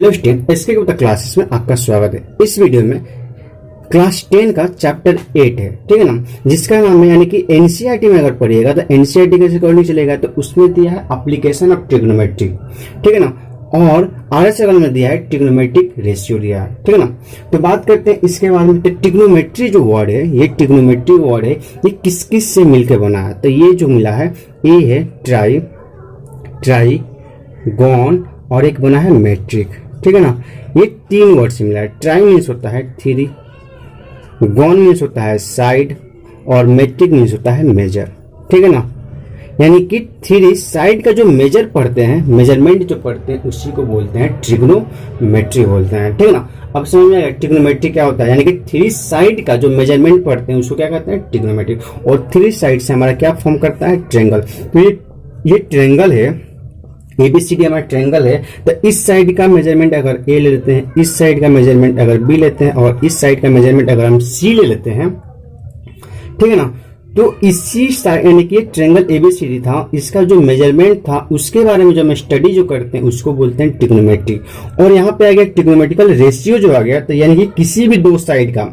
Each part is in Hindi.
Hello student, SK Gupta classes में आपका स्वागत है। इस वीडियो में क्लास 10 का चैप्टर 8 है, ठीक है ना, जिसका नाम है यानी कि एनसीईआरटी में अगर पढ़िएगा तो एनसीईआरटी के अकॉर्डिंग चलेगा तो उसमें दिया है एप्लीकेशन ऑफ ट्रिग्नोमेट्री, ठीक है ना, और आरएस में दिया है ट्रिग्नोमेट्रिक रेशियो दिया है, ठीक है ना। तो बात करते हैं इसके बारे में। ट्रिग्नोमेट्री जो वर्ड है, ये ट्रिग्नोमेट्री वर्ड है, ये किस किस से मिलकर बना है? तो ये जो मिला है ये है ट्राइगोन और एक बना है मेट्रिक, ठीक है ना। ये तीन वर्ड से मिला है। ट्राई मीन्स होता है थ्री, गॉन मीन्स होता है साइड और मेट्रिक मीन्स होता है मेजर, ठीक है ना। यानी कि थ्री साइड का जो मेजर पढ़ते हैं, मेजरमेंट जो पढ़ते हैं, उसी को बोलते हैं ट्रिग्नोमेट्री बोलते हैं, ठीक है ना। अब समझ में आएगा ट्रिग्नोमेट्री क्या होता है, यानी कि थ्री साइड का जो मेजरमेंट पढ़ते हैं उसको क्या कहते हैं, ट्रिग्नोमेट्री। और थ्री साइड से हमारा क्या फॉर्म करता है, ट्रायंगल। तो ये ट्रायंगल है, एबीसीडी हमारा ट्रायंगल है। तो इस साइड का मेजरमेंट अगर ए ले लेते हैं, इस साइड का मेजरमेंट अगर बी लेते हैं और इस साइड का मेजरमेंट अगर हम सी ले लेते हैं, ठीक है ना, तो इसी साइड यानी कि ट्रायंगल एबीसीडी था, इसका जो मेजरमेंट था उसके बारे में जो हम स्टडी जो करते हैं उसको बोलते हैं ट्रिग्नोमेट्री। और यहाँ पे आ गया ट्रिग्नोमेट्रिकल रेशियो जो आ गया, तो यानी कि किसी भी दो साइड का,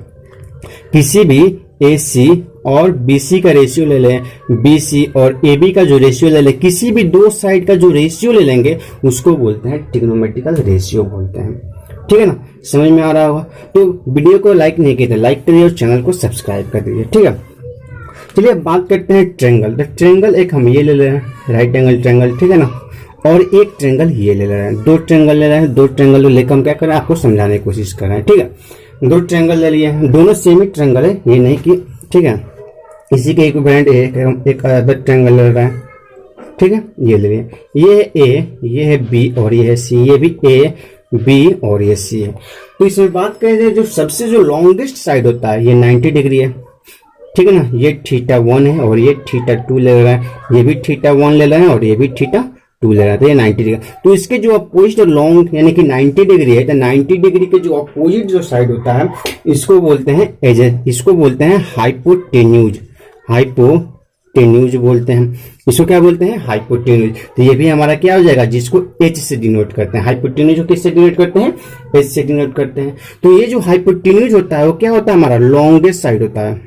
किसी भी AC और BC का रेशियो ले लें, BC और AB का जो रेशियो ले लें, किसी भी दो साइड का जो रेशियो ले लेंगे उसको बोलते हैं ट्रिग्नोमेट्रिकल रेशियो बोलते हैं, ठीक है ना। समझ में आ रहा होगा। तो वीडियो को लाइक नहीं किया तो लाइक करिए और चैनल को सब्सक्राइब कर दीजिए, ठीक है। चलिए अब बात करते हैं ट्रायंगल। तो ट्रायंगल एक हम ये ले रहे हैं, राइट एंगल ट्रायंगल, ठीक है ना, और एक ट्रायंगल ये ले रहे हैं। दो ट्रायंगल ले रहे हैं, दो ट्रायंगल लेकर हम क्या कर रहे हैं, आपको समझाने की कोशिश कर रहे हैं, ठीक है। दो ट्रायंगल ले लिए हैं, दोनों सेम ही ट्रायंगल है, ये नहीं कि, ठीक है, इसी के इक्विवेलेंट एक अदर ट्रायंगल ले रहे हैं, ठीक है, ये ले लिए। ये है A, ये है B और ये है C, ये भी A, B और ये C है। तो इसमें बात करें जो सबसे जो लॉन्गेस्ट साइड होता है ये 90 डिग्री है, ठीक है ना। ये θ1 है और ये θ2 ले रहा है, ये भी θ1 ले रहे हैं और ये भी θ2 ले रहा है, तो ये 90 डिग्री। तो इसके जो अपोजिट लॉन्ग यानी कि 90 डिग्री है, तो 90 डिग्री के जो अपोजिट जो साइड होता है इसको बोलते हैं एज, इसको बोलते हैं हाइपोटेन्यूज, हाइपोटेन्यूज बोलते हैं। इसको क्या बोलते हैं, हाइपोटेन्यूज। तो ये भी हमारा क्या हो जाएगा, जिसको H से डिनोट करते हैं। हाइपोटेन्यूज को किससे डिनोट करते हैं, H से डिनोट करते हैं। तो ये जो हाइपोटेन्यूज होता है वो क्या होता है, हमारा लॉन्गेस्ट साइड होता है।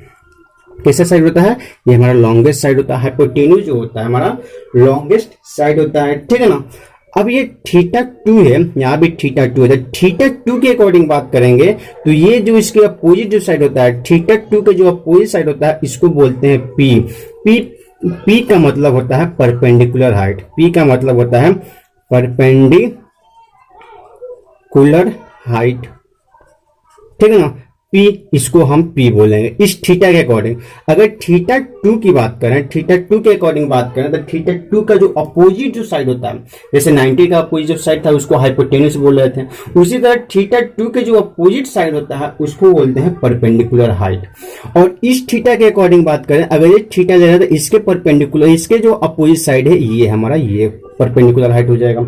कैसा साइड होता है, ये हमारा लॉन्गेस्ट साइड होता है। हाइपोटेन्यूज जो होता है हमारा लॉन्गेस्ट साइड होता है, ठीक है ना। अब ये θ2 है, यहाँ भी θ2 है। θ2 के अकॉर्डिंग बात करेंगे तो ये जो इसके अपोजिट जो साइड होता है, θ2 के जो अपोजिट साइड होता है इसको बोलते हैं P का मतलब होता है परपेंडिकुलर हाइट। P का मतलब होता है परपेंडिकुलर हाइट, ठीक है ना। P, इसको हम P बोलेंगे इस थीटा के अकॉर्डिंग। अगर θ2 की बात करें, θ2 के अकॉर्डिंग बात करें तो θ2 का जो अपोजिट जो साइड होता है, जैसे 90 का अपोजिट जो साइड था उसको हाइपोटेन्यूज बोल रहे थे, उसी तरह θ2 के जो अपोजिट साइड होता है उसको बोलते हैं परपेंडिकुलर हाइट। और इस थीटा के अकॉर्डिंग बात करें, अगर ये थीटा ले रहा है तो इसके परपेंडिकुलर, इसके जो अपोजिट साइड है ये हमारा ये परपेंडिकुलर हाइट हो जाएगा।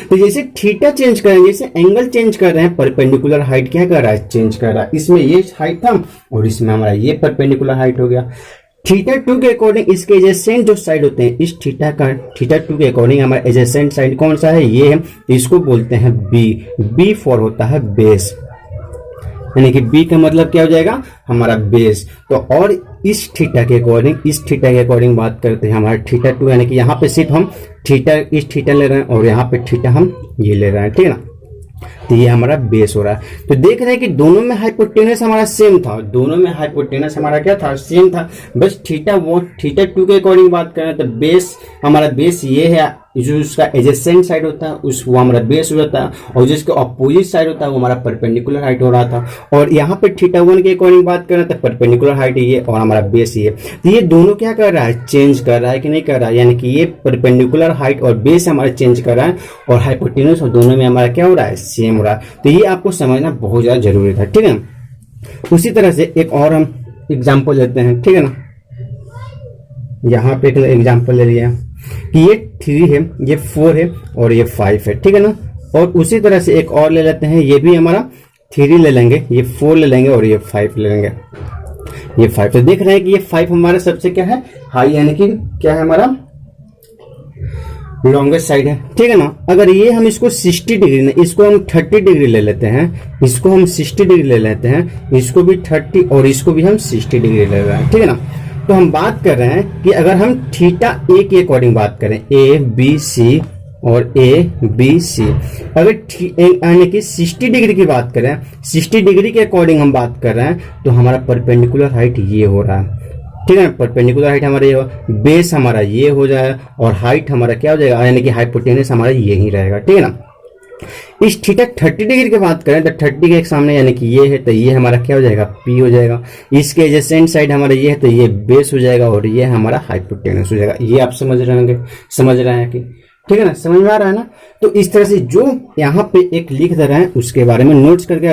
तो जैसे थीटा चेंज कर रहे हैं, जैसे एंगल चेंज कर रहे हैं, परपेंडिकुलर हाइट क्या कर रहा है, चेंज कर रहा है। इसमें ये हाइट था और इसमें हमारा ये परपेंडिकुलर हाइट हो गया। θ2 के अकॉर्डिंग इसके एडजेसेंट जो साइड होते हैं, इस θ2 के अकॉर्डिंग हमारा एडजेसेंट साइड कौन सा है, ये है, इसको बोलते हैं B फॉर होता है बेस, यानी कि B का मतलब क्या हो जाएगा, हमारा बेस। तो और इस थीटा के अकॉर्डिंग बात करते हैं हमारा θ2, यानी कि यहाँ पे सिर्फ हम इस थीटा ले रहे हैं और यहाँ पे थीटा हम ये ले रहे हैं, ठीक है ना। तो ये हमारा बेस हो रहा है। तो देख रहे हैं कि दोनों में हाइपोटेनस हमारा सेम था, दोनों में हाइपोटेनस हमारा क्या था, सेम था। बस θ2 के अकॉर्डिंग बात करें तो बेस, हमारा बेस ये है, जो उसका एडजेसेंट साइड होता है वो हमारा बेस हो जाता है, और जिसका अपोजिट साइड होता है वो हमारा परपेंडिकुलर हाइट हो रहा था। और यहाँ पे θ1 के अकॉर्डिंग बात करें तो परपेंडिकुलर हाइट ये और हमारा बेस ये। तो ये दोनों क्या कर रहा है, चेंज कर रहा है कि नहीं कर रहा है, यानी कि ये परपेंडिकुलर हाइट और बेस हमारा चेंज कर रहा है और हाइपोटेन्यूज और दोनों में हमारा क्या हो रहा है, सेम हो रहा है। तो ये आपको समझना बहुत ज्यादा जरूरी था, ठीक है। उसी तरह से एक और हम एग्जाम्पल लेते हैं, ठीक है ना। यहाँ पे एक एग्जाम्पल ले लिया कि ये 3 है, ये 4 है और ये 5 है, ठीक है ना। और उसी तरह से एक और ले लेते हैं, ये भी हमारा 3 ले लेंगे, ये 4 ले लेंगे और ये 5 ले लेंगे, ये 5। तो देख रहे हैं कि ये 5 हमारा सबसे क्या है, हाई, यानी कि क्या है हमारा लॉन्गेस्ट साइड है, ठीक है ना। अगर ये हम इसको 60 डिग्री ना, इसको हम 30 डिग्री ले लेते हैं, इसको हम 60 डिग्री ले लेते हैं, इसको भी 30 और इसको भी हम 60 डिग्री ले रहे हैं, ठीक है ना। तो हम बात कर रहे हैं कि अगर हम थीटा ए के अकॉर्डिंग बात करें, ए बी सी और ए बी सी, अगर यानी कि 60 डिग्री की बात करें, 60 डिग्री के अकॉर्डिंग हम बात कर रहे हैं, तो हमारा परपेंडिकुलर हाइट ये हो रहा है, ठीक है ना। परपेंडिकुलर हाइट हमारा ये, बेस हमारा ये हो जाए और हाइट हमारा क्या हो जाएगा, यानी कि हाइपोटेनस हमारा ये ही रहेगा, ठीक है ना। इस थीटा 30 डिग्री की बात करें तो 30 के सामने यानी कि ये है, तो ये हमारा क्या हो जाएगा, पी हो जाएगा। इसके एडजेसेंट साइड हमारा ये है, तो ये बेस हो जाएगा और ये हमारा हाइपोटेनस हो जाएगा। ये आप समझ रहे हैं कि, ठीक है ना, समझ में आ रहा है ना। तो इस तरह से जो यहाँ पे एक लिख दे रहे हैं उसके बारे में नोट करके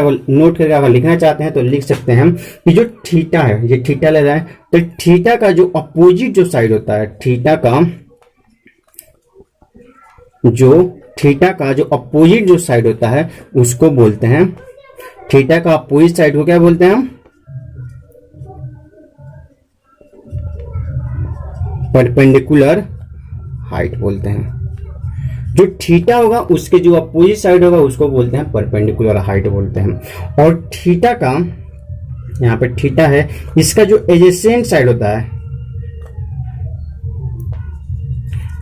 अगर लिखना चाहते हैं तो लिख सकते हैं कि जो थीटा है, ये थीटा ले रहे हैं, तो थीटा का जो अपोजिट जो साइड होता है, थीटा का जो अपोजिट जो साइड होता है उसको बोलते हैं, थीटा का अपोजिट साइड को क्या बोलते हैं हम, परपेंडिकुलर हाइट बोलते हैं। जो थीटा होगा उसके जो अपोजिट साइड होगा उसको बोलते हैं परपेंडिकुलर हाइट बोलते हैं। और थीटा का, यहाँ पे थीटा है, इसका जो एडजेसेंट साइड होता है,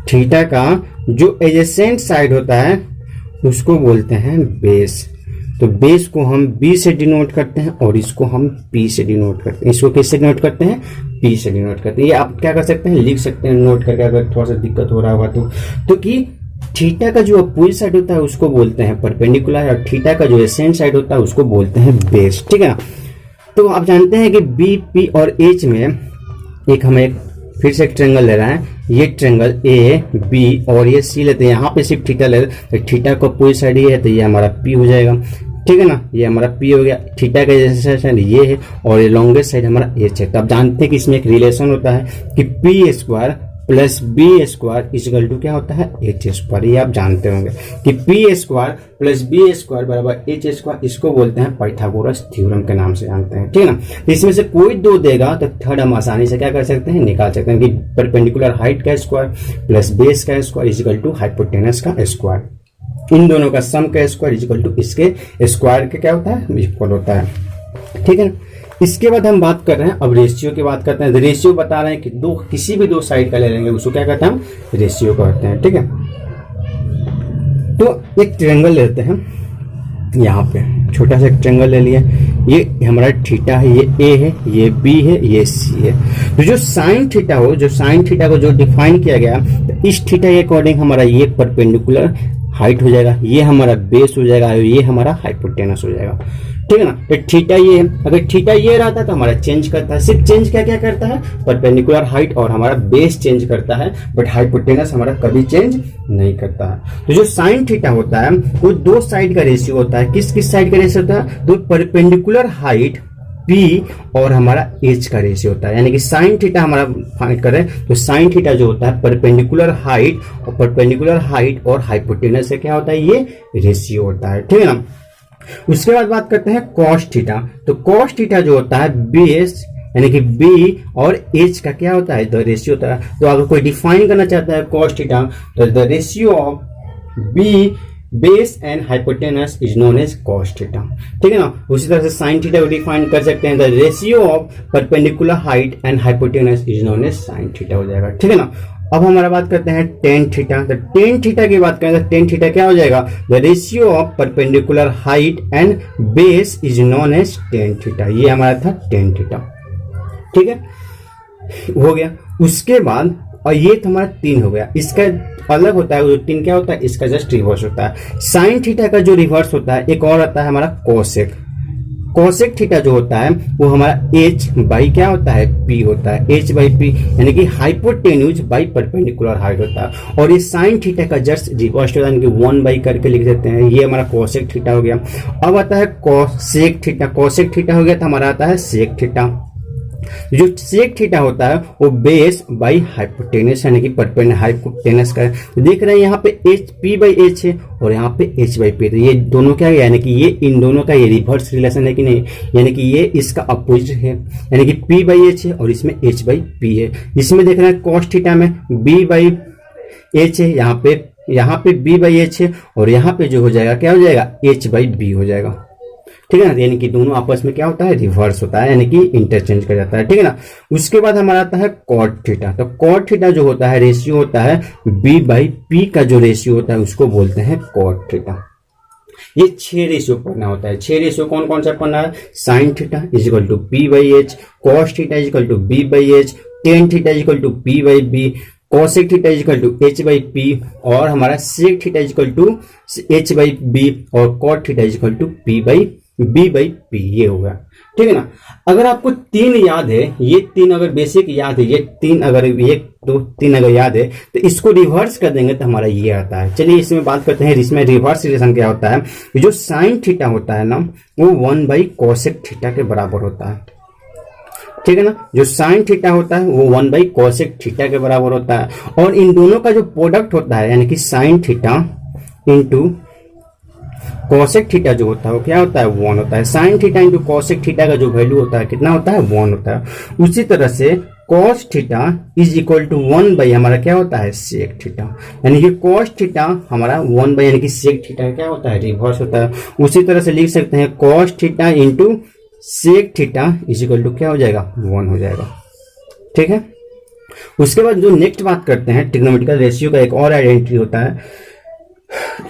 थीटा का जो एडजेसेंट साइड होता है उसको बोलते हैं बेस। तो बेस को हम बी से डिनोट करते हैं और इसको हम पी से डिनोट करते हैं। इसको किससे डिनोट करते हैं, पी से डिनोट करते हैं। ये आप क्या कर सकते हैं, लिख सकते हैं नोट करके, अगर थोड़ा सा दिक्कत हो रहा होगा तो कि थीटा का जो अपोजिट साइड होता है उसको बोलते हैं परपेंडिकुलर और थीटा का जो एसेंट साइड होता है उसको बोलते हैं बेस, ठीक है ना। तो आप जानते हैं कि बी पी और एच में एक हमें फिर से एक ट्रेंगल ले रहा है, ये ट्रेंगल ए बी और ये सी लेते हैं, यहाँ पे सिर्फ थीटा ले रहे हैं, तो थीटा का अपोजिट साइड ये है, तो ये हमारा पी हो जाएगा, ठीक है ना। ये हमारा पी हो गया, थीटा का एडजेसेंट साइड ये है और ये लॉन्गेस्ट साइड हमारा एच है। तो आप जानते हैं कि इसमें एक रिलेशन होता है कि P square plus B square equal to क्या होता है, एच स्क्वायर। ये आप जानते होंगे कि P square plus B square बराबर एच स्क्वायर, इसको बोलते हैं पाइथागोरस थ्योरम के नाम से जानते हैं, ठीक है ना। तो इसमें से कोई दो देगा तो थर्ड हम आसानी से क्या कर सकते हैं, निकाल सकते हैं कि परपेंडिकुलर हाइट का स्क्वायर प्लस बेस का स्क्वायर इक्वल टू हाइपोटेनस का स्क्वायर, इन दोनों का सम का स्क्वायर इक्वल टू इसके स्क्वायर के क्या होता है, इक्वल होता है, ठीक है। इसके बाद हम बात कर रहे हैं, अब रेशियो की बात करते हैं। रेशियो बता रहे हैं कि किसी भी दो साइड का ले लेंगे उसको क्या कहते हैं हम, रेशियो कहते हैं, ठीक है। तो एक ट्रायंगल लेते हैं, यहाँ पे छोटा सा एक ट्रायंगल ले लिया, ये हमारा थीटा है, ये ए है, ये बी है, ये सी है। तो जो साइन थीटा को जो डिफाइन किया गया, तो इस थीटा के अकॉर्डिंग हमारा ये परपेंडिकुलर हाइट हो जाएगा, ये हमारा बेस हो जाएगा और ये हमारा हाइपोटेनस हो जाएगा, ठीक है ना। तो थीटा ये है, अगर थीटा ये रहता तो हमारा चेंज करता है, सिर्फ चेंज क्या क्या करता है, परपेंडिकुलर हाइट और हमारा बेस चेंज करता है, बट हाइपोटेनस हमारा कभी चेंज नहीं करता है। तो जो साइन थीटा होता है वो दो साइड का रेशियो होता है। किस किस साइड का रेशियो होता है, तो परपेंडिकुलर हाइट पी और हमारा एच का रेशियो होता है। यानी कि साइन थीटा हमारा फाइंड करें तो साइन थीटा जो होता है परपेंडिकुलर हाइट और हाइपोटेनस से क्या होता है, ये रेशियो होता है, ठीक है ना। उसके बाद बात करते हैं कॉस थीटा। तो कॉस थीटा जो होता है बेस यानी कि बी और एच का क्या होता है, द रेशियो होता है। तो अगर कोई डिफाइन करना चाहता है कॉस थीटा, तो the ratio of B base and hypotenuse is known as cos theta, ठीक है ना। उसी तरह से साइन थीटा को डिफाइन कर सकते हैं, the ratio of perpendicular height and hypotenuse is known as sine theta हो जाएगा, ठीक है ना। अब हमारा बात करते हैं टेन थीटा। तो टेन थीटा की बात करें तो टेन थीटा क्या हो जाएगा, the ratio of perpendicular height and base is known as tan theta. ये हमारा था टेन थीटा, ठीक है, हो गया। उसके बाद और ये तो हमारा तीन हो गया, इसका अलग होता है, जो तीन क्या होता है, इसका जस्ट रिवर्स होता है। साइन थीटा का जो रिवर्स होता है एक और आता है हमारा कोसेक। कोसेक थीटा जो होता है वो हमारा एच बाई क्या होता है, पी होता है, एच बाई पी यानी कि हाइपोटेन्यूज बाई परपेंडिकुलर हाइट होता है। और ये साइन थीटा का जस्ट रिवर्स होता है, यानी कि 1 बाई करके लिख देते हैं। ये हमारा कोसेक थीटा हो गया। अब आता है कोसेक थीटा। कोसेक थीटा हो गया तो हमारा आता है सेक थीटा। जो सेक थीटा होता है वो बेस बाई हाइपोटेनस यानी कि परपेंडिकुलर हाइपोटेनस का है। तो देख रहे हैं यहाँ पे एच पी बाई एच है और यहाँ पे एच बाई पी। तो ये दोनों क्या है, यानी कि ये इन दोनों का ये रिवर्स रिलेशन है कि नहीं, यानी कि ये इसका अपोजिट है, यानी कि पी बाई एच है और इसमें एच बाई पी है। इसमें देख रहे हैं कॉस थीटा में बी बाई एच है, यहाँ पे बी बाई एच है, और यहाँ पे जो हो जाएगा क्या हो जाएगा, एच बाई बी हो जाएगा, ठीक है ना। यानी कि दोनों आपस में क्या होता है, रिवर्स होता है, यानी कि इंटरचेंज कर जाता है, ठीक है ना। उसके बाद हमारा आता है कॉट थीटा। तो कॉट थीटा जो होता है रेशियो होता है बी बाई पी का जो रेशियो होता है उसको बोलते हैं कॉट थीटा। ये 6 रेशियो पढ़ना होता है। 6 रेशियो कौन कौन सा पढ़ना है, sine theta is equal to P by H, cos theta is equal to B by H, tan theta is equal to P by B, cosec theta is equal to H by P, और हमारा sec theta is equal to H by B, और cot theta is equal to P by B by P. ये होगा, ठीक है ना। अगर आपको 3 याद है, ये 3 अगर बेसिक याद है, ये 3 अगर 1 2 3 अगर याद है, तो इसको रिवर्स कर देंगे तो हमारा ये आता है। चलिए इसमें बात करते हैं, इसमें रिवर्स रिलेशन क्या होता है। जो साइन थीटा होता है ना, वो 1 बाई कोसेक थीटा के बराबर होता है, ठीक है ना। जो साइन थीटा होता है वो 1 बाई कोसेक थीटा के बराबर होता है, और इन दोनों का जो प्रोडक्ट होता है, यानी कि sine theta into cosec theta जो होता है वो क्या होता है, 1 होता है। Sine theta into cosec theta का जो वैल्यू होता है कितना होता है, 1 होता है। उसी तरह से cos theta is equal to 1 by हमारा क्या होता है, सेक थीटा, यानी कि कॉस थीटा हमारा 1 बाई यानी कि सेक थीटा क्या होता है, रिवर्स होता है। उसी तरह से लिख सकते हैं cos theta into sec theta is equal to क्या हो जाएगा, 1 हो जाएगा, ठीक है। उसके बाद जो नेक्स्ट बात करते हैं ट्रिग्नोमेट्रिकल रेशियो का, एक और आइडेंटिटी होता है,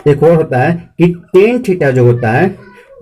एक और होता है कि टेन थीटा जो होता है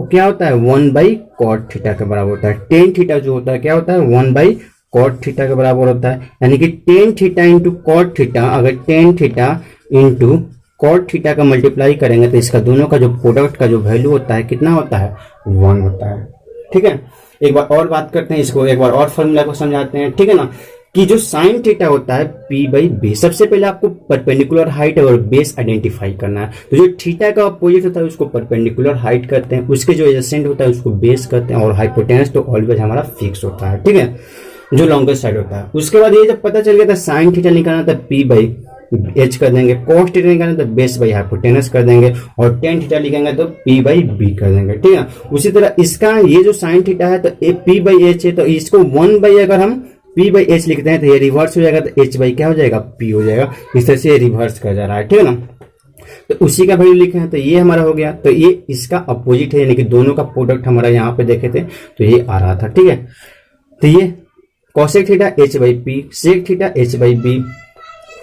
वो क्या होता है, 1 बाई कॉट थीटा के बराबर होता है। टेन थीटा जो होता है क्या होता है, 1 बाई कॉट थीटा के बराबर होता है, यानी कि tan theta into cot theta, अगर tan theta into cot theta का मल्टीप्लाई करेंगे तो इसका दोनों का जो प्रोडक्ट का जो वैल्यू होता है कितना होता है, 1 होता है, ठीक है। एक बार और बात करते हैं, इसको एक बार और फॉर्मूला को समझाते हैं, ठीक है ना। कि जो साइन थीटा होता है पी बाई बी, सबसे पहले आपको परपेंडिकुलर हाइट और बेस आइडेंटिफाई करना है। तो जो थीटा का अपोजिट होता है उसको परपेंडिकुलर हाइट करते हैं, उसके जो एडजेसेंट होता है उसको बेस करते हैं, और हाइपोटेनस तो ऑलवेज हमारा फिक्स होता है, ठीक है, जो लॉन्गेस्ट साइड होता है। उसके बाद ये जब पता चल गया था साइन थीटा निकालना था पी बाई एच कर देंगे, कॉस थीटा निकालना तो बेस बाई हाइपोटेनस कर देंगे, और टेन थीटा लिखेंगे तो पी बाई बी कर देंगे, ठीक है। उसी तरह इसका ये जो साइन थीटा है तो पी बाई एच है, तो इसको 1 बाई अगर हम पी बाई एच लिखते हैं तो ये रिवर्स हो जाएगा, तो एच बाई क्या हो जाएगा, पी हो जाएगा। इस तरह से ये रिवर्स कर जा रहा है, ठीक है ना। तो उसी का वैल्यू लिखे हैं, तो ये हमारा हो गया। तो ये इसका अपोजिट है, यानी कि दोनों का प्रोडक्ट हमारा यहाँ पे देखे थे तो ये आ रहा था, ठीक है। तो ये cosec theta H by P, sec theta H by B,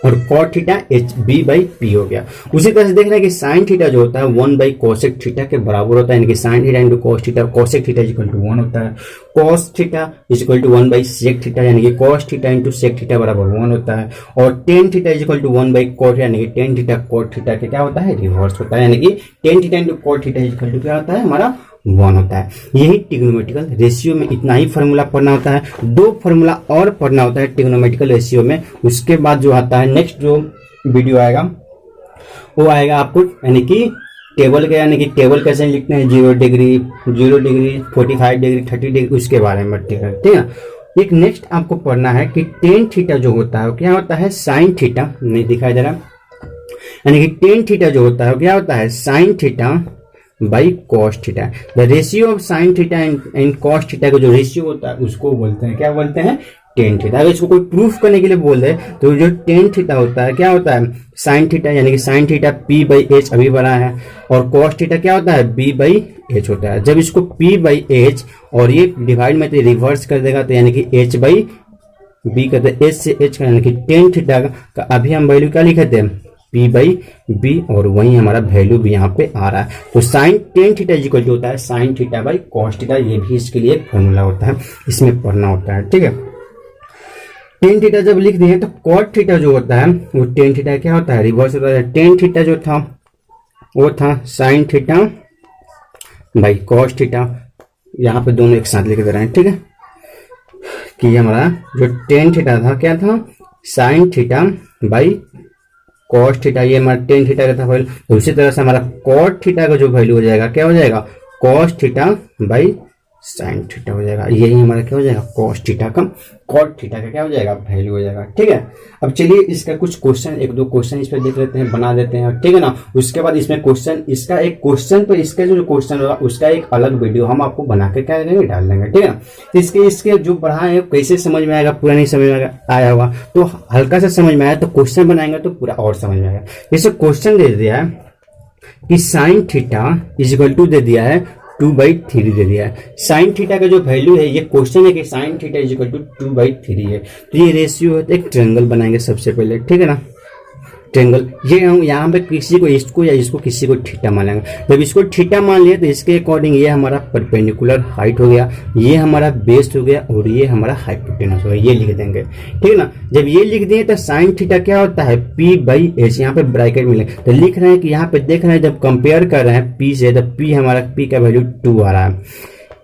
और cot theta H B by P हो गया। उसी तरह से देख रहे हैं कि साइन थीटा जो होता है 1 बाई कोसेक थीटा के बराबर होता है, यानी कि sine theta into cos theta, cosec theta equal to 1 होता है। Cos theta equal to 1 by sec theta, यानी कि cos theta into sec theta बराबर 1 होता है। और tan theta equal to 1 by cot, यानी कि टेन थीटा कॉट थीटा के क्या होता है, रिवर्स होता है, यानी कि tan theta into cot theta equal to क्या होता है, हमारा 1 होता है। यही ट्रिग्नोमेट्रिकल रेशियो में इतना ही फॉर्मूला पढ़ना होता है। 2 फॉर्मूला और पढ़ना होता है ट्रिग्नोमेट्रिकल रेशियो में। उसके बाद जो आता है नेक्स्ट जो वीडियो आएगा वो आएगा आपको, यानी कि टेबल का, यानी कि टेबल कैसे लिखते हैं, 0 डिग्री 45 डिग्री 30 डिग्री, उसके बारे में ठीक है। एक नेक्स्ट आपको पढ़ना है कि टेन थीटा जो होता है क्या होता है, साइन थीटा, नहीं दिखाई दे रहा, यानी कि टेन थीटा जो होता है क्या होता है, sine theta by cos theta. The ratio of sine theta and cos theta का जो रेशियो होता है उसको बोलते हैं, क्या बोलते हैं, टेन थीटा। अगर इसको कोई प्रूफ करने के लिए बोल दे तो जो टेन थीटा होता है क्या होता है, साइन थीटा, यानी कि sine theta P by H अभी बना है, और कॉस थीटा क्या होता है, बी बाई एच होता है। जब इसको पी बाई एच और ये डिवाइड में रिवर्स कर देगा तो यानी कि एच बाई बी करते, एच से एच का, यानी कि टेन थीटा का अभी हम वैल्यू क्या लिखे थे, पी बाई बी, और वही हमारा वैल्यू भी यहाँ पे आ रहा है। तो sine tan theta equal to होता है sine theta by cos theta, ये भी इसके लिए एक फॉर्मूला होता है, इसमें पढ़ना होता है, ठीक है। टेन थीटा जब लिख दिए तो कॉट थीटा जो होता है वो टेन थीटा क्या होता है, रिवर्स होता है। टेन थीटा जो था वो था sign theta by cos theta, यहाँ पे दोनों एक साथ लिख दे रहे हैं, ठीक है, कि हमारा जो टेन थीटा था क्या था, sign theta by cos theta, ये हमारा टेन थीटा का था वैल्यू। तो उसी तरह से हमारा कॉट थीटा का जो वैल्यू हो जाएगा क्या हो जाएगा, cos theta by sine theta हो जाएगा। यही हमारा क्या हो जाएगा, कॉस थीटा का कॉट थीटा का क्या हो जाएगा, वैल्यू हो जाएगा। ठीक है, अब चलिए इसका कुछ क्वेश्चन, एक दो क्वेश्चन इस पर देख लेते हैं, बना देते हैं। ठीक है ना, उसके बाद इसमें क्वेश्चन, इसका एक क्वेश्चन, तो इसका जो क्वेश्चन होगा उसका एक अलग वीडियो हम आपको बना के क्या करेंगे, डाल देंगे। ठीक है, इसके जो पढ़ाए कैसे समझ में आएगा, पूरा नहीं समझ में आया होगा तो हल्का सा समझ में आया तो क्वेश्चन बनाएंगे तो पूरा और समझ में आएगा। जैसे क्वेश्चन दे दिया है कि sine theta is equal to दे दिया है 2/3 दे दिया है। साइन थीटा का जो वैल्यू है, ये क्वेश्चन है कि sine theta is equal to 2/3 है। तो ये रेशियो है, तो एक ट्रायंगल बनाएंगे सबसे पहले। ठीक है ना, ट्रायंगल, ये हम यहाँ पे किसी को इसको या इसको किसी को थीटा मान लेंगे। जब इसको थीटा मान लिया तो इसके अकॉर्डिंग ये हमारा परपेंडिकुलर हाइट हो गया, ये हमारा बेस हो गया और ये हमारा हाइपोटेनस हो गया, ये लिख देंगे। ठीक है ना, जब ये लिख दिए तो साइन थीटा क्या होता है, P/H, यहाँ पे ब्रैकेट मिले तो लिख रहे हैं कि यहाँ पे देख रहे हैं जब कंपेयर कर रहे हैं P से, तो P हमारा P का वैल्यू 2 आ रहा है,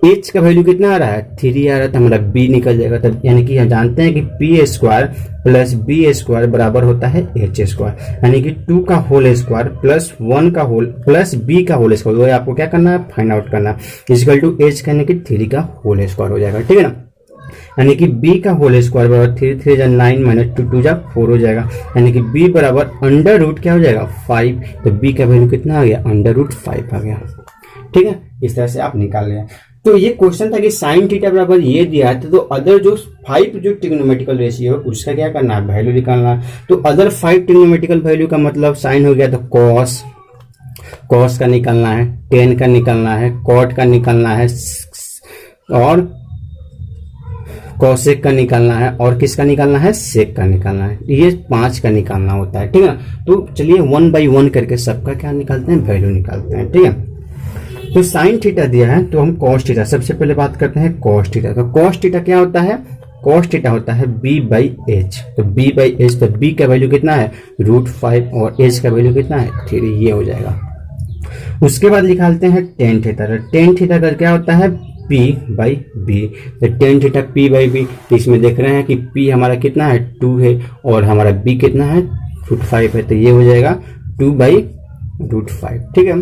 H का वैल्यू कितना आ रहा है, 3 आ रहा है, तो हमारा B निकल जाएगा। तब यानी कि हम जानते हैं कि P² प्लस B² बराबर होता है H², यानी कि 2 का होल स्क्वायर प्लस 1 का होल प्लस B का होल स्क्वायर, वो आपको क्या करना है, फाइंड आउट करना है। इक्वल टू H यानी कि 3 का होल स्क्वायर हो जाएगा। ठीक है ना, यानी कि B का होल स्क्वायर बराबर 3 3 9 माइनस 2 2 4 हो जाएगा, यानी कि B बराबर अंडर रूट क्या हो जाएगा, 5। तो B का वैल्यू कितना आ गया, अंडर रूट 5 आ गया। ठीक है, इस तरह से आप निकाल लें। तो ये क्वेश्चन था कि साइन थीटा बराबर ये दिया है, तो अदर जो 5 जो ट्रिग्नोमेट्रिकल रेशियो है उसका क्या करना है, वैल्यू निकालना है। तो अदर 5 ट्रिग्नोमेट्रिकल वैल्यू का मतलब साइन हो गया तो कॉस का निकालना है, टेन का निकालना है, कॉट का निकालना है और कॉसेक का निकालना है और किसका निकालना है, सेक का निकालना है। ये 5 का निकालना होता है। ठीक है, तो चलिए 1 by 1 करके सबका क्या निकालते हैं, वैल्यू निकालते हैं। ठीक है, तो साइन थीटा दिया है तो हम कॉस थीटा, सबसे पहले बात करते हैं कॉस थीटा। तो कॉस थीटा क्या होता है, कॉस थीटा होता है B/H। तो B/H, तो B का वैल्यू कितना है, √5 और H का वैल्यू कितना है, 3, ये हो जाएगा। उसके बाद निकालते हैं टेन थीटा। तो टेन थीटा का क्या होता है, P/B। तो टेन थीटा P/B, तो इसमें देख रहे हैं कि P हमारा कितना है, 2 है और हमारा B कितना है, √5 है, तो ये हो जाएगा 2/√5। ठीक है,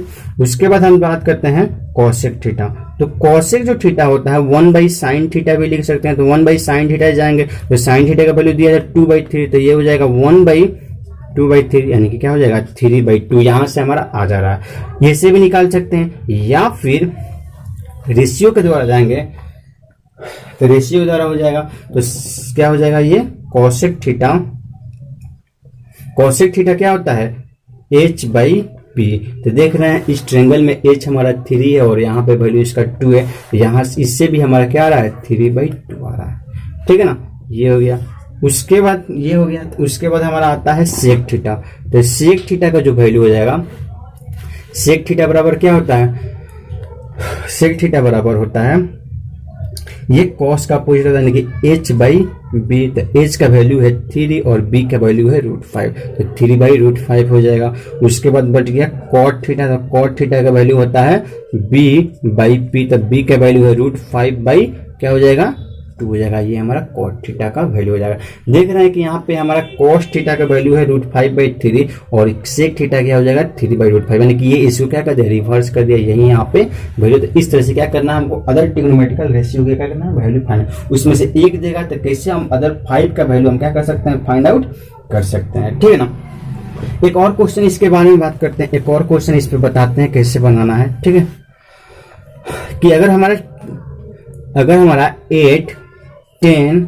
उसके बाद हम बात करते हैं कॉसेक थीटा। तो कॉसेक जो थीटा होता है 1/sin थीटा भी लिख सकते हैं। तो 1/sin थीटा जाएंगे तो साइन थीटा का वैल्यू दिया है 2/3, तो ये हो जाएगा 1/2/3, यानी कि क्या हो जाएगा 3/2। यहां से हमारा आ जा रहा है, ये से भी निकाल सकते हैं या फिर रेशियो के द्वारा जाएंगे, तो रेशियो के द्वारा हो जाएगा। तो क्या हो जाएगा, ये कॉसेक थीटा क्या होता है, H/P। तो देख रहे हैं इस ट्रायंगल में H हमारा 3 है और यहाँ पे वैल्यू इसका 2 है, तो यहाँ इससे भी हमारा क्या आ रहा है, 3/2 आ रहा है। ठीक है ना, ये हो गया। उसके बाद ये हो गया, उसके बाद हमारा आता है सेक थीटा। तो सेक थीटा का जो वैल्यू हो जाएगा, सेक थीटा बराबर क्या होता है, सेक थीटा बराबर होता है, ये कॉस का अपोजिट होता है, यानी कि H/B। तो H का वैल्यू है 3 और B का वैल्यू है √5, तो 3/√5 हो जाएगा। उसके बाद बढ़ गया कॉट थीटा। तो कॉट थीटा का वैल्यू होता है B/P। तो B का वैल्यू है √5 क्या हो जाएगा, 2 हो जाएगा। ये हमारा कॉट थीटा का वैल्यू हो जाएगा। देख रहे हैं कि यहाँ पे हमारा कॉस थीटा का वैल्यू है √5/3 और सेक थीटा क्या हो जाएगा, 3/√5, यानी कि ये इसको क्या कर दिया, रिवर्स कर दिया, यही यहाँ पे वैल्यू। तो इस तरह से क्या करना है हमको, अदर ट्रिग्नोमेट्रिकल रेशियो का क्या करना है, वैल्यू फाइंड, उसमें से एक देगा तो कैसे हम अदर 5 का वैल्यू हम क्या कर सकते हैं, फाइंड आउट कर सकते हैं। ठीक है ना, एक और क्वेश्चन इसके बारे में बात करते हैं, एक और क्वेश्चन इस पे बताते हैं कैसे बनाना है। ठीक है, कि अगर हमारा 8 10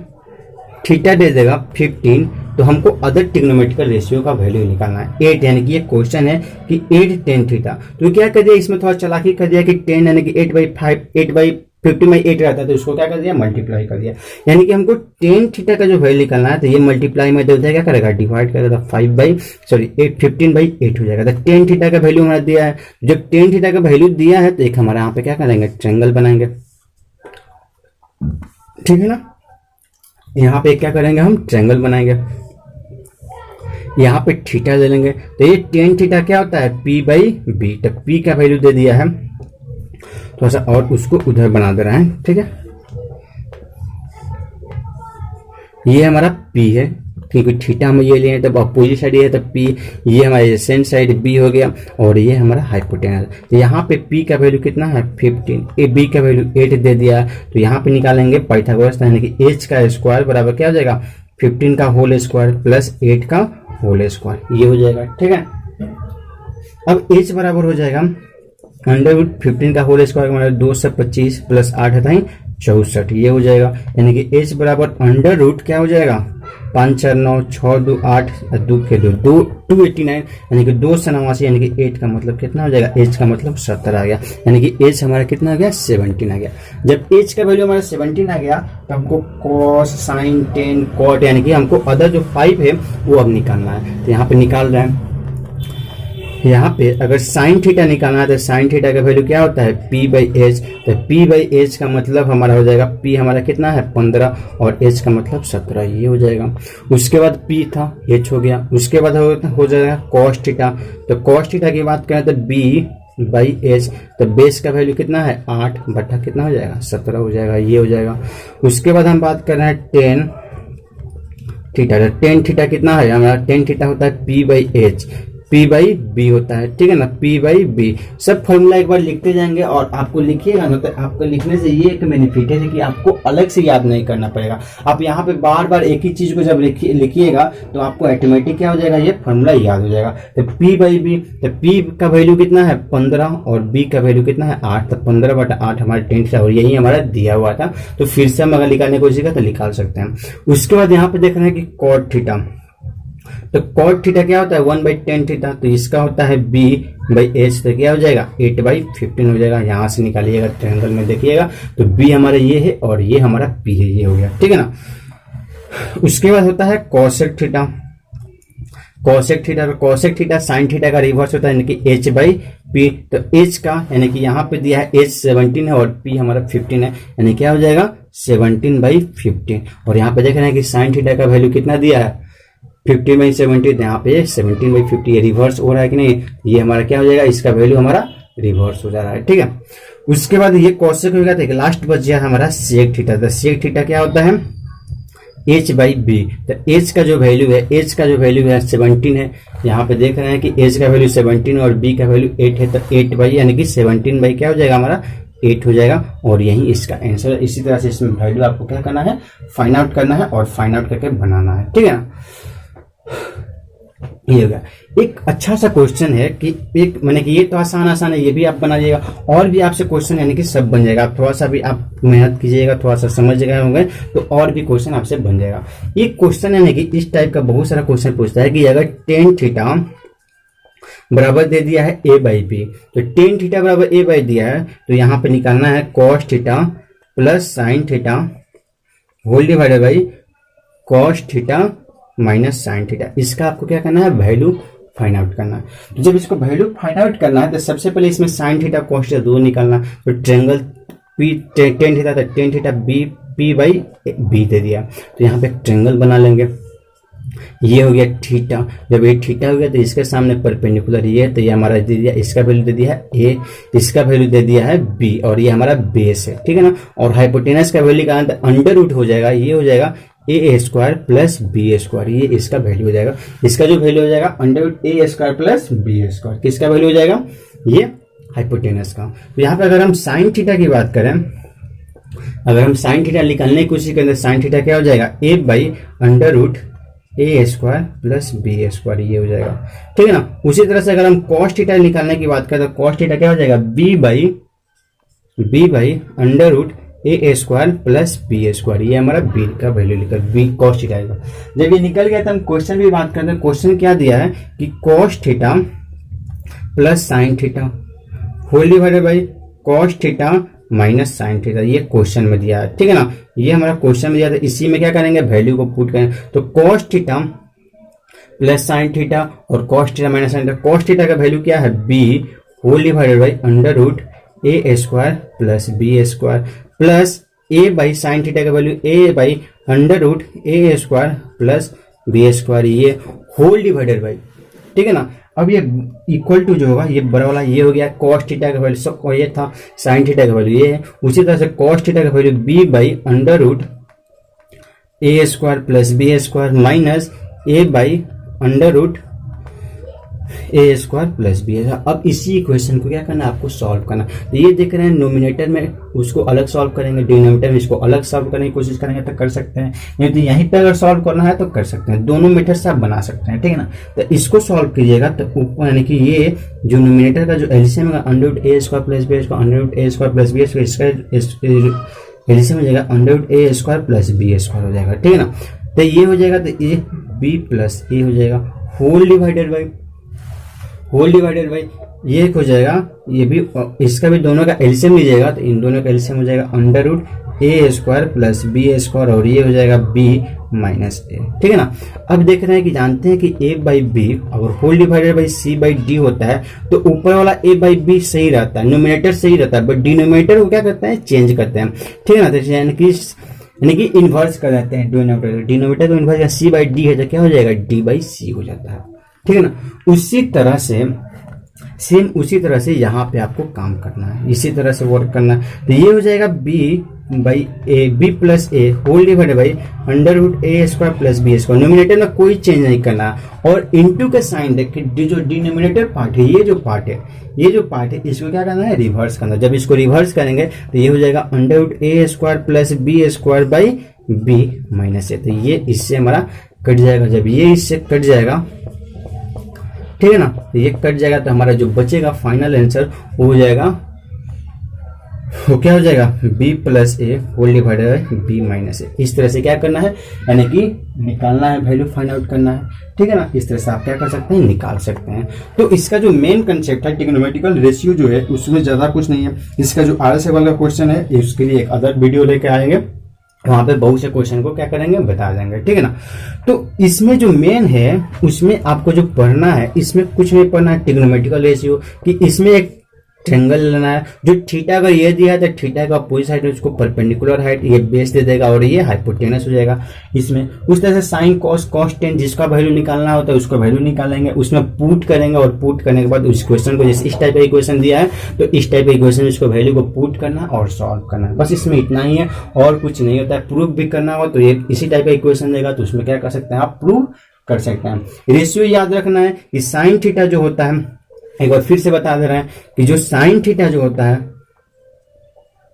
थीटा दे देगा 15, तो हमको अदर ट्रिग्नोमेट्रिकल रेशियो का वैल्यू निकालना है। 8 यानी कि ये क्वेश्चन है कि 8 10 थीटा, तो क्या कर दिया, इसमें थोड़ा चालाकी कर दिया कि 10 यानी कि 8/15/8 रहता है, तो उसको क्या कर दिया, मल्टीप्लाई कर दिया। यानी कि हमको 10 थीटा का जो वैल्यू निकालना है, तो ये मल्टीप्लाई में देता है, क्या करेगा, डिवाइड करेगा, 15/8 हो जाएगा। तो 10 थीटा का वैल्यू हमारा दिया है। जब 10 थीटा का वैल्यू दिया है तो एक हमारे यहाँ पे क्या करेंगे, ट्रायंगल बनाएंगे। ठीक है ना, यहाँ पे क्या करेंगे, हम ट्रायंगल बनाएंगे, यहाँ पे थीटा ले लेंगे। तो ये 10 थीटा क्या होता है, P/B। तो P का वैल्यू दे दिया है थोड़ा सा और उसको उधर बना दे रहा है। ठीक है, ये हमारा P है क्योंकि थीटा हम ये लिए तब अपोजिट साइड ये है, तब पी ये हमारा एडजेसेंट साइड बी हो गया और ये हमारा हाइपोटेनस। तो यहाँ पे पी का वैल्यू कितना है 15, ए बी का वैल्यू 8 दे दिया। तो यहाँ पे निकालेंगे पाइथागोरस, यानी कि एच का स्क्वायर बराबर क्या हो जाएगा 15 का होल स्क्वायर प्लस 8 का होल स्क्वायर, ये हो जाएगा। ठीक है, अब एच बराबर हो जाएगा अंडर रूट 15 का होल स्क्वायर मतलब 2 से 25 प्लस 8 है 64, ये हो जाएगा। यानी कि एच बराबर अंडर रूट क्या हो जाएगा 5 4 9 6 2 8 2 के 2 289, यानी कि 2 से 89, यानी कि 8 का मतलब कितना हो जाएगा, एच का मतलब 70 आ गया। यानी कि एच हमारा कितना आ गया 17 आ गया। जब एच का वैल्यू हमारा 17 आ गया तो हमको कॉस साइन टेन कॉट यानी कि हमको अदर जो 5 है वो अब निकालना है। तो यहाँ पे निकाल रहे हैं। यहाँ पे अगर साइन थीटा निकालना है तो साइन थीटा का वैल्यू क्या होता है पी बाई एच। तो पी बाई एच का मतलब हमारा हो जाएगा पी हमारा कितना है 15 और एच का मतलब 17, ये हो जाएगा। उसके बाद पी था एच हो गया। उसके बाद हो जाएगा कॉस थीटा। तो कॉस थीटा की बात करें तो बी बाई एच, तो बेस का वैल्यू कितना है 8 बटा कितना हो जाएगा 17 हो जाएगा, ये हो जाएगा। उसके बाद हम बात कर रहे हैं टेन थीटा। टेन थीटा कितना है हमारा, टेन थीटा होता है P by H, P by B होता है। ठीक है ना, पी बाई बी। सब फॉर्मूला एक बार लिखते जाएंगे और आपको लिखिएगा ना, तो आपको लिखने से ये एक बेनिफिट है कि आपको अलग से याद नहीं करना पड़ेगा। आप यहाँ पे बार बार एक ही चीज को जब लिखिएगा तो आपको ऑटोमेटिक क्या हो जाएगा, ये फॉर्मूला याद हो जाएगा। तो पी बाई बी, तो पी का वैल्यू कितना है 15 और बी का वैल्यू कितना है 8, तो 15 बटा 8 हमारे 10 था और यही हमारा दिया हुआ था। तो फिर से हम अगर निकालने की कोशिश करें तो निकाल सकते हैं। उसके बाद यहाँ पे देख रहे हैं कि कॉट थीटा। तो कॉट थीटा क्या होता है 1/10 थीटा, तो इसका होता है b बाई एच, तो क्या हो जाएगा 8/15 हो जाएगा। यहाँ से निकालिएगा ट्रायंगल में देखिएगा तो b हमारा ये है और ये हमारा p है, ये हो गया। ठीक है ना। उसके बाद होता है cosec theta. Cosec theta, cosec theta sine theta का रिवर्स होता है यानी कि h बाई पी। तो h का यानी कि यहाँ पे दिया है h 17 है और p हमारा 15 है, यानी क्या हो जाएगा 17/15। और यहाँ पे देख रहे हैं कि साइन थीटा का वैल्यू कितना दिया है 50/70, यहाँ पे 17/50, ये रिवर्स हो रहा है कि नहीं, ये हमारा क्या हो जाएगा, इसका वैल्यू हमारा रिवर्स हो जा रहा है। ठीक है। उसके बाद ये कॉसेक हो गया। तो लास्ट बच गया हमारा सेक थीटा। तो सेक थीटा क्या होता है h बाई बी। तो h का जो वैल्यू है, h का जो वैल्यू है 17 है। यहाँ पे देख रहे हैं कि h का वैल्यू 17 और b का वैल्यू 8 है। तो 8 बाई यानी कि 17 बाई क्या हो जाएगा हमारा 8 हो जाएगा और यही इसका आंसर है। इसी तरह से इसमें वैल्यू आपको क्या करना है, फाइंड आउट करना है और फाइंड आउट करके बनाना है। ठीक है ना। ये हो गया। एक अच्छा सा क्वेश्चन है कि एक मैंने कि ये तो आसान है, ये भी आप बनाइएगा और भी आपसे क्वेश्चन यानी कि सब बन जाएगा। आप थोड़ा सा भी आप मेहनत कीजिएगा, थोड़ा सा समझ गए होंगे तो और भी क्वेश्चन आपसे बन जाएगा। एक क्वेश्चन यानी कि इस टाइप का बहुत सारा क्वेश्चन पूछता है कि अगर टेन थीटा बराबर दे दिया है a बाई बी, तो टेन थीटा बराबर a बाई दिया है तो यहाँ पे निकालना है cos theta plus sine theta whole divided by cos theta minus sine theta. इसका आपको क्या करना है, वैल्यू फाइंड आउट करना है। तो जब इसको वैल्यू फाइंड आउट करना है तो सबसे पहले इसमें साइन थीटा कॉस थीटा दो निकालना। तो ट्रायंगल पी टेन थीटा था, tan theta B P by B दे दिया। तो यहाँ पे एक ट्रायंगल बना लेंगे। ये हो गया थीटा। जब ये थीटा हो गया तो इसके सामने परपेंडिकुलर ये है, तो ये हमारा दे दिया, इसका वैल्यू दे दिया है ए, इसका वैल्यू दे दिया है बी और ये हमारा बेस है। ठीक है ना। और हाइपोटेनस का वैल्यू का अंडर रूट हो जाएगा, ये हो जाएगा ए स्क्वायर प्लस बी स्क्वायर, ये इसका वैल्यू हो जाएगा। इसका जो वैल्यू हो जाएगा under root A square plus B square, किसका वैल्यू हो जाएगा, ये हाइपोटेनस का। तो यहाँ पे अगर हम साइन थीटा की बात करें, अगर हम साइन थीटा निकालने की कोशिश करें तो साइन थीटा क्या हो जाएगा A by under root A square plus B square, ये हो जाएगा। ठीक है ना। उसी तरह से अगर हम कॉस थीटा निकालने की बात करें तो कॉस थीटा क्या हो जाएगा B by under root A square plus B square, ये हमारा बी का वैल्यू लिखकर बी कॉस थीटा आएगा। जब ये निकल गया तो हम क्वेश्चन भी बात करते हैं। क्वेश्चन क्या दिया है कि cos theta plus sine theta whole divided by cos theta minus sine theta, ये क्वेश्चन में दिया है। ठीक है ना। ये हमारा क्वेश्चन में दिया था। इसी में क्या करेंगे, वैल्यू को पुट करें। तो cos theta plus sine theta और cos theta minus sine theta, cos theta का वैल्यू क्या है B whole divided by under root A square plus B square plus A by sine theta का value A by under root A square plus B square, ये होल डिवाइडेड बाई। ठीक है ना। अब ये इक्वल टू जो होगा ये बड़ा वाला ये हो गया कॉस थीटा का वैल्यू, सब ये था साइन थीटा का वैल्यू ये है। उसी तरह से कॉस थीटा का value B by under root A square plus B square minus A by under root A square plus B. अब इसी इक्वेशन को क्या करना है, आपको सॉल्व करना। तो ये देख रहे हैं नोमिनेटर में उसको अलग सॉल्व करेंगे, डिनोमिनेटर में इसको अलग सॉल्व करने की कोशिश करेंगे तो कर सकते हैं, नहीं तो यहीं पे अगर सॉल्व करना है तो कर सकते हैं। दोनों मेथड से आप बना सकते हैं, ठीक है ना। तो इसको सॉल्व कीजिएगा तो ऊपर यानी कि ये जो नोमिनेटर का जो एलसीएम है under root A square plus B square, under root A square plus B square, इसका एलसीएम हो जाएगा under root A square plus B square हो जाएगा, ठीक है ना। तो ये हो जाएगा तो ए बी प्लस ए हो जाएगा होल डिवाइडेड बाई ये हो जाएगा, ये भी इसका भी दोनों का एलसीएम लीजिएगा तो इन दोनों का एलसीएम हो जाएगा under root A square plus B square और ये हो जाएगा बी माइनस ए, ठीक है ना। अब देख रहे हैं कि जानते हैं कि ए बाई बी अगर whole divided by C by D होता है तो ऊपर वाला ए बाई बी सही रहता है, नोमिनेटर सही रहता है, बट डिनोमिनेटर को क्या करते हैं, चेंज करते हैं, ठीक है ना। तो यानी कि इन्वर्स कर देते हैं डिनोमिनेटर को इन्वर्स, सी बाई डी है तो क्या हो जाएगा, डी बाई सी हो जाता है, ठीक है ना। उसी तरह से यहाँ पे आपको काम करना है, इसी तरह से वर्क करना है। तो ये हो जाएगा B by A, B plus A whole divided by under root A square plus B square. Nominator में कोई चेंज नहीं करना है और इनटू के साइन देख के जो डिनोमिनेटर पार्ट है, ये जो पार्ट है इसको क्या करना है, रिवर्स करना। जब इसको रिवर्स करेंगे तो ये हो जाएगा under root A square plus B square by B minus A. तो ये इससे हमारा कट जाएगा, जब ये इससे कट जाएगा, ठीक है ना, तो ये कट जाएगा तो हमारा जो बचेगा फाइनल आंसर वो हो जाएगा, वो क्या हो जाएगा, b plus A whole divided by B minus A. इस तरह से क्या करना है, यानी कि निकालना है, वैल्यू फाइंड आउट करना है, ठीक है ना। इस तरह से आप क्या कर सकते हैं, निकाल सकते हैं। तो इसका जो मेन कंसेप्ट है ट्रिग्नोमेट्रिकल रेशियो जो है उसमें ज्यादा कुछ नहीं है। इसका जो RS लेवल का क्वेश्चन है उसके लिए एक अदर वीडियो लेके आएंगे, वहां पे बहुत से क्वेश्चन को क्या करेंगे, बता देंगे, ठीक है ना। तो इसमें जो मेन है उसमें आपको जो पढ़ना है, इसमें कुछ नहीं पढ़ना है ट्रिग्नोमेट्रिकल रेशियो कि इसमें एक ट्रायंगल लेना है, जो थीटा अगर ये दिया है तो थीटा का अपोजिट साइड है उसको परपेंडिकुलर हाइट ये बेस दे देगा और ये हाइपोटेनस हो जाएगा। इसमें उस तरह से साइन कॉस कॉस टेन जिसका वैल्यू निकालना होता है उसका वैल्यू निकालेंगे, उसमें पुट करेंगे और पुट करने के बाद उस क्वेश्चन को, जैसे इस टाइप का इक्वेशन दिया है तो इस टाइप का इक्वेशन इसको वैल्यू को पुट करना और सॉल्व करना, बस इसमें इतना ही है और कुछ नहीं होता है। प्रूफ भी करना हो तो ये इसी टाइप का इक्वेशन देगा तो उसमें क्या कर सकते हैं, आप प्रूव कर सकते हैं। रेशियो याद रखना है कि साइन थीटा जो होता है, एक बार फिर से बता दे रहे हैं कि जो साइन थीटा जो होता है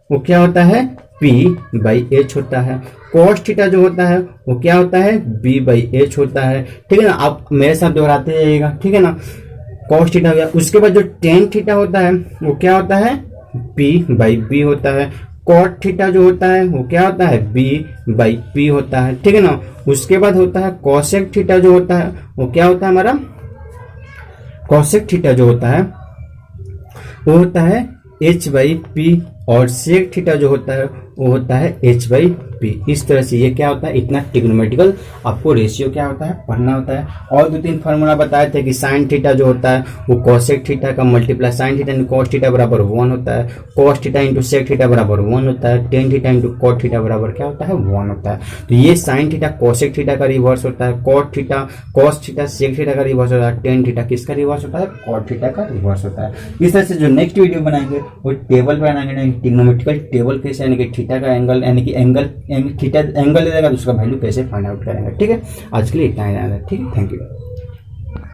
वो क्या होता है, P बाई एच होता है। कॉस थीटा जो होता है वो क्या होता है, B बाई एच होता है, ठीक है ना। आप मेरे साथ दोहराते जाइएगा, ठीक है ना। कॉस थीटा हो गया, उसके बाद जो टेन थीटा होता है वो क्या होता है, P बाई बी होता है। कॉट थीटा जो होता है वो क्या होता है, B बाई पी होता है, ठीक है ना। उसके बाद होता है कॉसेक थीटा जो होता है वो क्या होता है हमारा, कॉसेक थीटा जो होता है वो होता है h बाई पी और सेक थीटा जो होता है वो होता है h बाई पी। इस तरह से ये क्या होता है, इतना ट्रिग्नोमेट्रिकल आपको रेशियो क्या होता है, पढ़ना होता है। और 2-3 फार्मूला बताए थे कि साइन थीटा जो होता है वो कॉसेक थीटा का multiply sine theta into cos theta बराबर 1 होता है, cos theta into sec theta बराबर 1 होता है, tan theta into cot theta बराबर क्या होता है, 1 होता है। तो ये साइन थीटा कॉसेक थीटा का रिवर्स होता है, cot theta cos theta sec theta का रिवर्स होता है, टेन थीटा किसका रिवर्स होता है, कॉट थीटा का रिवर्स होता है। इस तरह से जो नेक्स्ट वीडियो बनाएंगे वो टेबल बनाएंगे, ट्रिग्नोमेट्रिकल टेबल कैसे, यानी कि थीटा का एंगल, यानी कि थीटा एंगल दे देगा तो उसका वैल्यू कैसे फाइंड आउट करेंगे, ठीक है। आज के लिए इतना ही, ठीक है, थैंक यू।